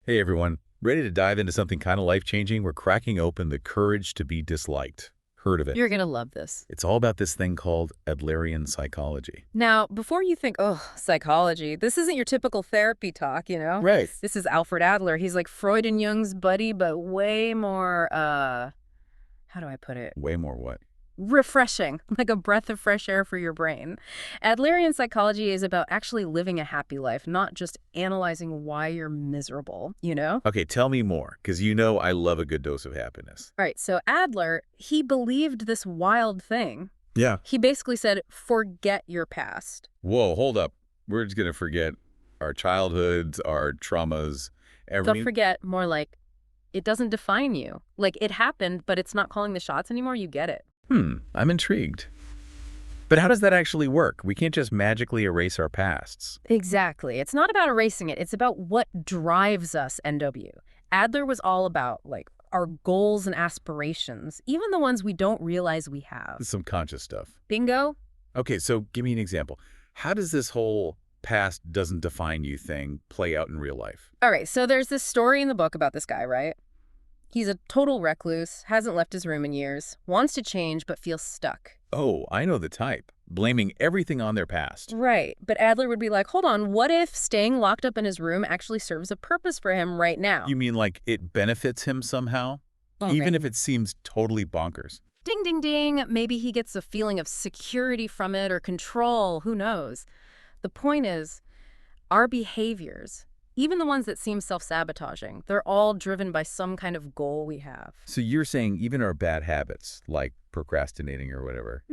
Hey everyone, ready to dive into something kind of life-changing? We're cracking open the courage to be disliked. Heard of it? You're going to love this. It's all about this thing called Adlerian psychology. Now, before you think, oh, psychology, this isn't your typical therapy talk, you know? Right. This is Alfred Adler. He's like Freud and Jung's buddy, but way more, how do I put it? Way more what? Refreshing, like a breath of fresh air for your brain. Adlerian psychology is about actually living a happy life, not just analyzing why you're miserable, you know? Okay, tell me more, because you know I love a good dose of happiness. All right, so Adler, he believed this wild thing. Yeah. He basically said, forget your past. Whoa, hold up. We're just going to forget our childhoods, our traumas, Don't everything. forget, more like, it doesn't define you. Like, it happened, but it's not calling the shots anymore. You get it. I'm intrigued. But how does that actually work? We can't just magically erase our pasts. Exactly. It's not about erasing it. It's about what drives us, NW. Adler was all about, like, our goals and aspirations, even the ones we don't realize we have. Some conscious stuff. Bingo? Okay, so give me an example. How does this whole past doesn't define you thing play out in real life? All right, so there's this story in the book about this guy, right? He's a total recluse, hasn't left his room in years, wants to change but feels stuck. Oh, I know the type. Blaming everything on their past. Right, but Adler would be like, hold on, what if staying locked up in his room actually serves a purpose for him right now? You mean like it benefits him somehow? Okay. Even if it seems totally bonkers. Ding, ding, ding. Maybe he gets a feeling of security from it or control. Who knows? The point is, our behaviors, even the ones that seem self-sabotaging, they're all driven by some kind of goal we have. So you're saying even our bad habits, like procrastinating or whatever,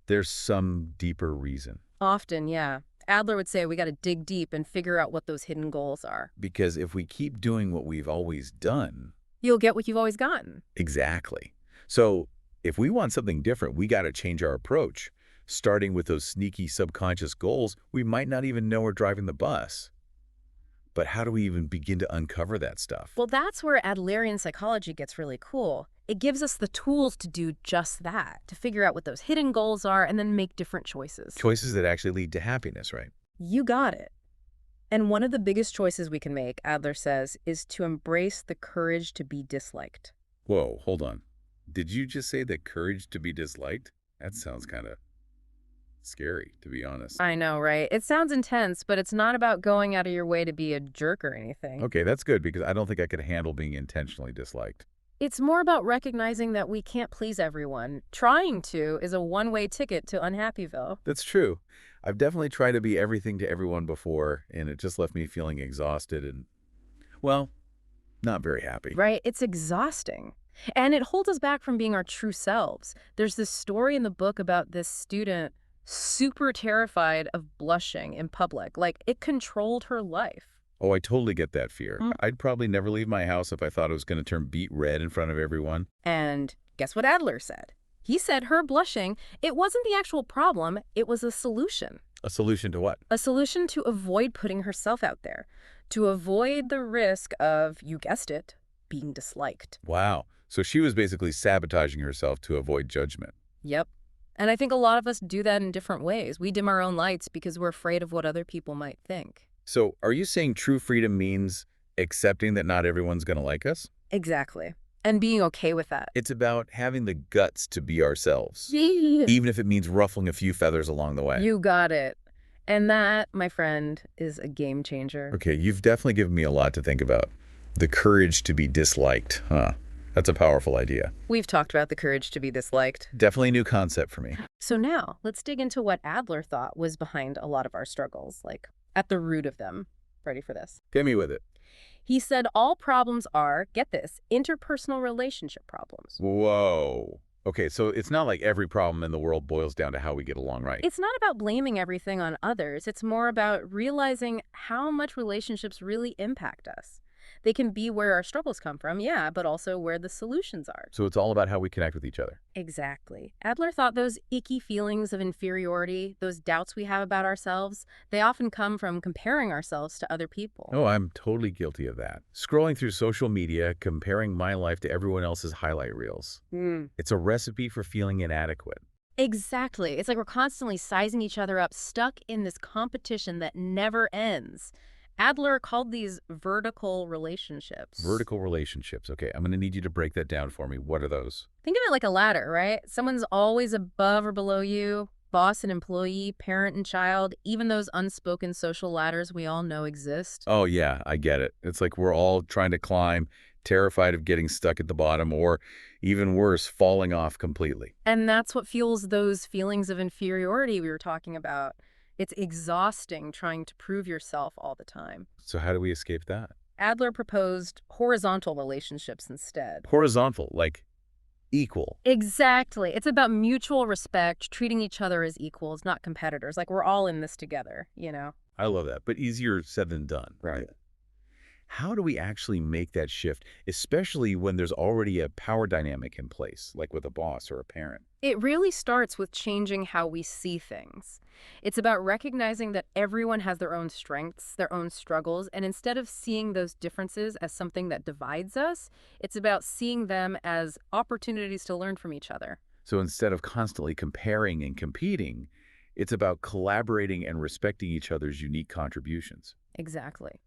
there's some deeper reason. Often, yeah. Adler would say we got to dig deep and figure out what those hidden goals are. Because if we keep doing what we've always done... You'll get what you've always gotten. Exactly. So if we want something different, we got to change our approach. Starting with those sneaky subconscious goals, we might not even know we're driving the bus. But how do we even begin to uncover that stuff? Well, that's where Adlerian psychology gets really cool. It gives us the tools to do just that, to figure out what those hidden goals are and then make different choices. Choices that actually lead to happiness, right? You got it. And one of the biggest choices we can make, Adler says, is to embrace the courage to be disliked. Whoa, hold on. Did you just say the courage to be disliked? That sounds kind of scary, to be honest. I know, right? It sounds intense, but it's not about going out of your way to be a jerk or anything. Okay, that's good because I don't think I could handle being intentionally disliked. It's more about recognizing that we can't please everyone. Trying to is a one-way ticket to Unhappyville. That's true. I've definitely tried to be everything to everyone before, and it just left me feeling exhausted and, well, not very happy. Right? It's exhausting. And it holds us back from being our true selves. There's this story in the book about this student super terrified of blushing in public. Like, it controlled her life. Oh, I totally get that fear. I'd probably never leave my house if I thought it was going to turn beet red in front of everyone. And guess what Adler said? He said her blushing, it wasn't the actual problem, it was a solution. A solution to what? A solution to avoid putting herself out there, to avoid the risk of, you guessed it, being disliked. Wow. So she was basically sabotaging herself to avoid judgment. Yep. And I think a lot of us do that in different ways. We dim our own lights because we're afraid of what other people might think. So are you saying true freedom means accepting that not everyone's going to like us? Exactly. And being okay with that. It's about having the guts to be ourselves, even if it means ruffling a few feathers along the way. You got it. And that, my friend, is a game changer. Okay, you've definitely given me a lot to think about. The courage to be disliked, huh? That's a powerful idea. We've talked about the courage to be disliked. Definitely a new concept for me. So now, let's dig into what Adler thought was behind a lot of our struggles, like at the root of them. Ready for this? Get me with it. He said all problems are, get this, interpersonal relationship problems. Whoa. Okay, so it's not like every problem in the world boils down to how we get along, right? It's not about blaming everything on others. It's more about realizing how much relationships really impact us. They can be where our struggles come from, yeah, but also where the solutions are. So it's all about how we connect with each other. Exactly. Adler thought those icky feelings of inferiority, those doubts we have about ourselves, they often come from comparing ourselves to other people. Oh, I'm totally guilty of that. Scrolling through social media, comparing my life to everyone else's highlight reels. It's a recipe for feeling inadequate. Exactly. It's like we're constantly sizing each other up, stuck in this competition that never ends. Adler called these vertical relationships. Vertical relationships. Okay, I'm going to need you to break that down for me. What are those? Think of it like a ladder, right? Someone's always above or below you, boss and employee, parent and child, even those unspoken social ladders we all know exist. Oh, yeah, I get it. It's like we're all trying to climb, terrified of getting stuck at the bottom, or even worse, falling off completely. And that's what fuels those feelings of inferiority we were talking about. It's exhausting trying to prove yourself all the time. So how do we escape that? Adler proposed horizontal relationships instead. Horizontal, like equal. Exactly. It's about mutual respect, treating each other as equals, not competitors. Like we're all in this together, you know? I love that, but easier said than done. Right. How do we actually make that shift, especially when there's already a power dynamic in place, like with a boss or a parent? It really starts with changing how we see things. It's about recognizing that everyone has their own strengths, their own struggles, and instead of seeing those differences as something that divides us, it's about seeing them as opportunities to learn from each other. So instead of constantly comparing and competing, it's about collaborating and respecting each other's unique contributions. Exactly.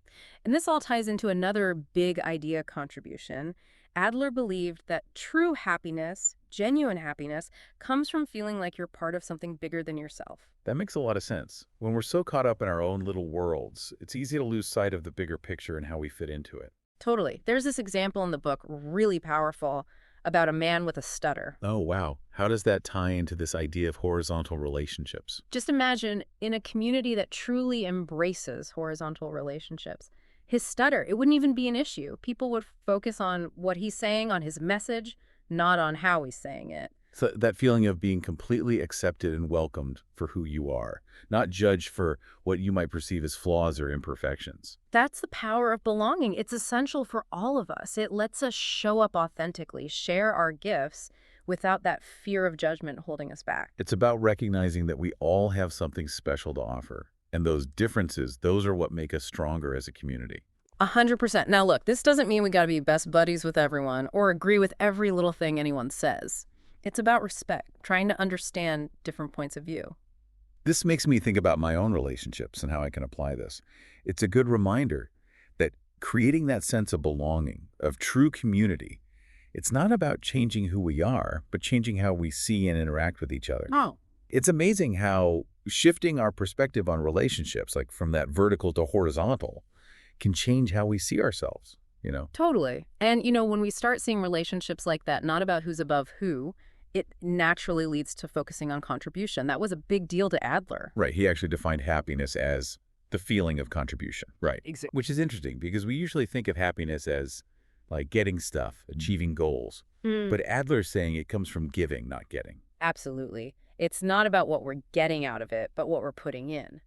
And this all ties into another big idea contribution. Adler believed that true happiness, genuine happiness, comes from feeling like you're part of something bigger than yourself. That makes a lot of sense. When we're so caught up in our own little worlds, it's easy to lose sight of the bigger picture and how we fit into it. Totally. There's this example in the book, really powerful, about a man with a stutter. Oh, wow. How does that tie into this idea of horizontal relationships? Just imagine in a community that truly embraces horizontal relationships, his stutter, it wouldn't even be an issue. People would focus on what he's saying, on his message, not on how he's saying it. So that feeling of being completely accepted and welcomed for who you are, not judged for what you might perceive as flaws or imperfections. That's the power of belonging. It's essential for all of us. It lets us show up authentically, share our gifts without that fear of judgment holding us back. It's about recognizing that we all have something special to offer. And those differences, those are what make us stronger as a community. 100%. Now look, this doesn't mean we got to be best buddies with everyone or agree with every little thing anyone says. It's about respect, trying to understand different points of view. This makes me think about my own relationships and how I can apply this. It's a good reminder that creating that sense of belonging, of true community, it's not about changing who we are, but changing how we see and interact with each other. Oh, It's amazing how shifting our perspective on relationships, like from that vertical to horizontal, can change how we see ourselves. totally. And, when we start seeing relationships like that, not about who's above who, it naturally leads to focusing on contribution. That was a big deal to Adler. Right. He actually defined happiness as the feeling of contribution. Right. Exactly. Which is interesting because we usually think of happiness as like getting stuff, achieving goals. But Adler's saying it comes from giving, not getting. Absolutely. It's not about what we're getting out of it, but what we're putting in.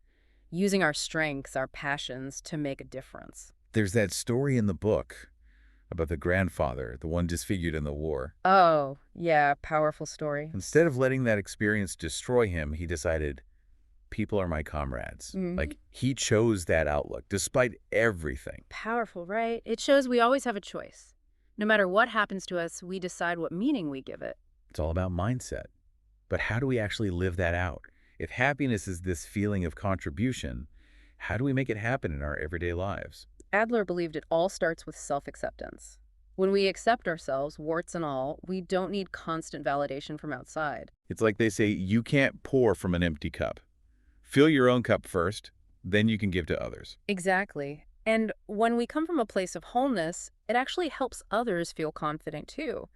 Using our strengths, our passions to make a difference. There's that story in the book about the grandfather, the one disfigured in the war. Oh, yeah, powerful story. Instead of letting that experience destroy him, he decided, people are my comrades. Like, he chose that outlook despite everything. Powerful, right? It shows we always have a choice. No matter what happens to us, we decide what meaning we give it. It's all about mindset. But how do we actually live that out? If happiness is this feeling of contribution, how do we make it happen in our everyday lives? Adler believed it all starts with self-acceptance. When we accept ourselves, warts and all, we don't need constant validation from outside. It's like they say, you can't pour from an empty cup. Fill your own cup first, then you can give to others. Exactly. And when we come from a place of wholeness, it actually helps others feel confident too.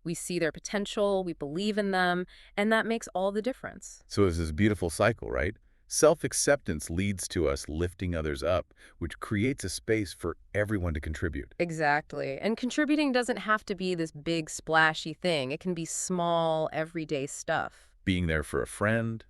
We see their potential, we believe in them, and that makes all the difference. So it's this beautiful cycle, right? Self-acceptance leads to us lifting others up, which creates a space for everyone to contribute. Exactly. And contributing doesn't have to be this big, splashy thing. It can be small, everyday stuff. Being there for a friend,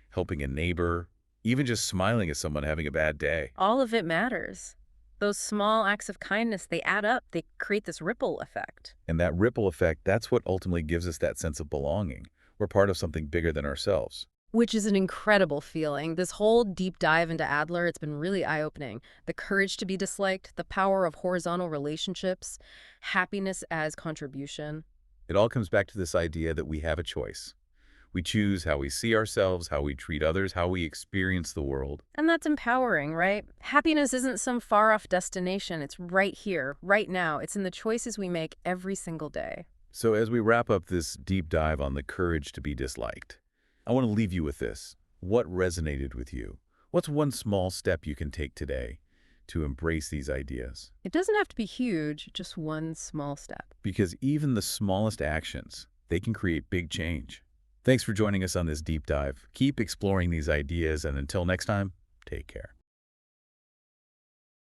helping a neighbor, even just smiling at someone having a bad day. All of it matters. Those small acts of kindness, they add up. They create this ripple effect. And that ripple effect, that's what ultimately gives us that sense of belonging. We're part of something bigger than ourselves. Which is an incredible feeling. This whole deep dive into Adler, it's been really eye-opening. The courage to be disliked, the power of horizontal relationships, happiness as contribution. It all comes back to this idea that we have a choice. We choose how we see ourselves, how we treat others, how we experience the world. And that's empowering, right? Happiness isn't some far-off destination. It's right here, right now. It's in the choices we make every single day. So as we wrap up this deep dive on the courage to be disliked, I want to leave you with this. What resonated with you? What's one small step you can take today to embrace these ideas? It doesn't have to be huge, just one small step. Because even the smallest actions, they can create big change. Thanks for joining us on this deep dive. Keep exploring these ideas, and until next time, take care.